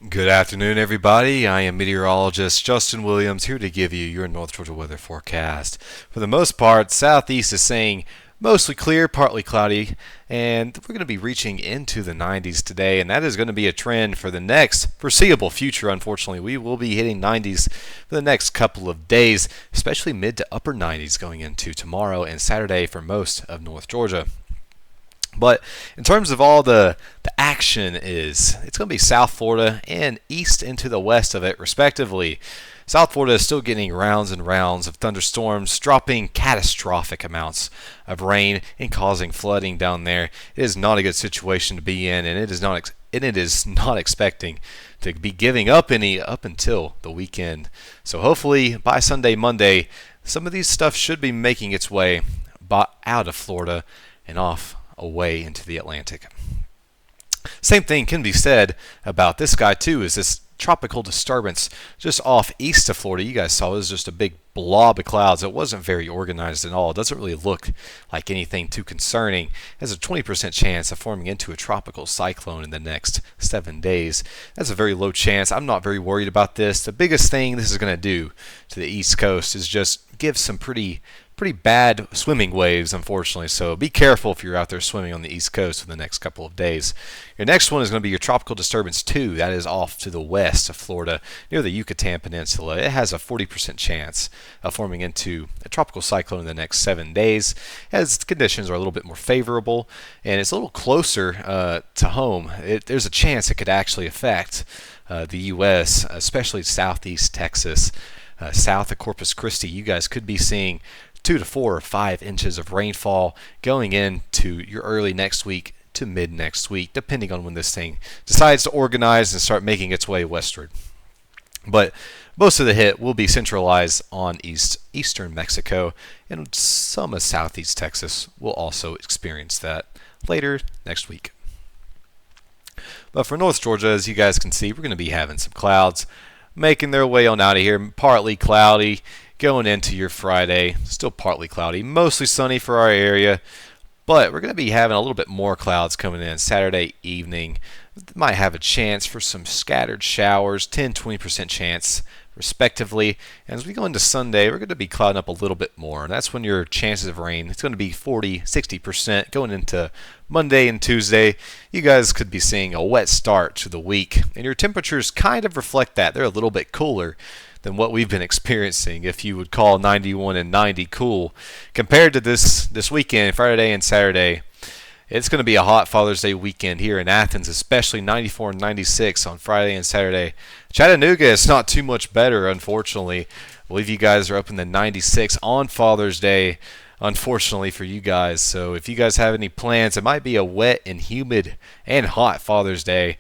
Good afternoon, everybody. I am meteorologist Justin Williams here to give you your North Georgia weather forecast. For the most part, southeast is saying mostly clear, partly cloudy, and we're going to be reaching into the 90s today, and that is going to be a trend for the next foreseeable future. Unfortunately, we will be hitting 90s for the next couple of days, especially mid to upper 90s going into tomorrow and Saturday for most of North Georgia. But in terms of all the action it's going to be South Florida and east into the west of it, respectively. South Florida is still getting rounds and rounds of thunderstorms, dropping catastrophic amounts of rain and causing flooding down there. It is not a good situation to be in, and it is not expecting to be giving up any up until the weekend. So hopefully by Sunday, Monday, some of these stuff should be making its way out of Florida and off away into the Atlantic. Same thing can be said about this guy too, is this tropical disturbance just off east of Florida. You guys saw it was just a big blob of clouds. It wasn't very organized at all. It doesn't really look like anything too concerning. It has a 20% chance of forming into a tropical cyclone in the next 7 days. That's a very low chance. I'm not very worried about this. The biggest thing this is going to do to the East Coast is just give some pretty bad swimming waves, unfortunately. So be careful if you're out there swimming on the East Coast for the next couple of days. Your next one is going to be your Tropical Disturbance 2. That is off to the west of Florida near the Yucatan Peninsula. It has a 40% chance of forming into a tropical cyclone in the next 7 days, as the conditions are a little bit more favorable and it's a little closer to home. There's a chance it could actually affect the U.S., especially southeast Texas, south of Corpus Christi. You guys could be seeing 2 to 4 or 5 inches of rainfall going into your early next week to mid next week, depending on when this thing decides to organize and start making its way westward. But most of the hit will be centralized on eastern Mexico, and some of southeast Texas will also experience that later next week. But for North Georgia, as you guys can see, we're going to be having some clouds making their way on out of here, partly cloudy. Going into your Friday, still partly cloudy, mostly sunny for our area, but we're going to be having a little bit more clouds coming in Saturday evening. Might have a chance for some scattered showers, 10-20% chance respectively. And as we go into Sunday, we're going to be clouding up a little bit more, and that's when your chances of rain, it's going to be 40-60% going into Monday and Tuesday. You guys could be seeing a wet start to the week, and your temperatures kind of reflect that. They're a little bit cooler than what we've been experiencing, if you would call 91 and 90 cool. Compared to this weekend, Friday and Saturday, it's going to be a hot Father's Day weekend here in Athens, especially 94 and 96 on Friday and Saturday. Chattanooga is not too much better, unfortunately. I believe you guys are up in the 96 on Father's Day, unfortunately for you guys. So if you guys have any plans, it might be a wet and humid and hot Father's Day.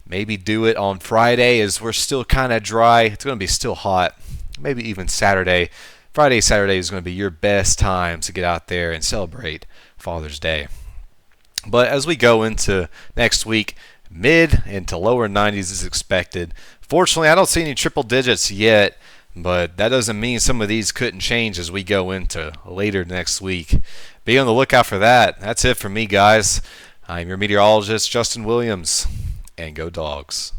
Maybe do it on Friday as we're still kind of dry. It's going to be still hot. Maybe even Saturday. Friday, Saturday is going to be your best time to get out there and celebrate Father's Day. But as we go into next week, mid into lower 90s is expected. Fortunately, I don't see any triple digits yet, but that doesn't mean some of these couldn't change as we go into later next week. Be on the lookout for that. That's it for me, guys. I'm your meteorologist, Justin Williams. And go Dogs.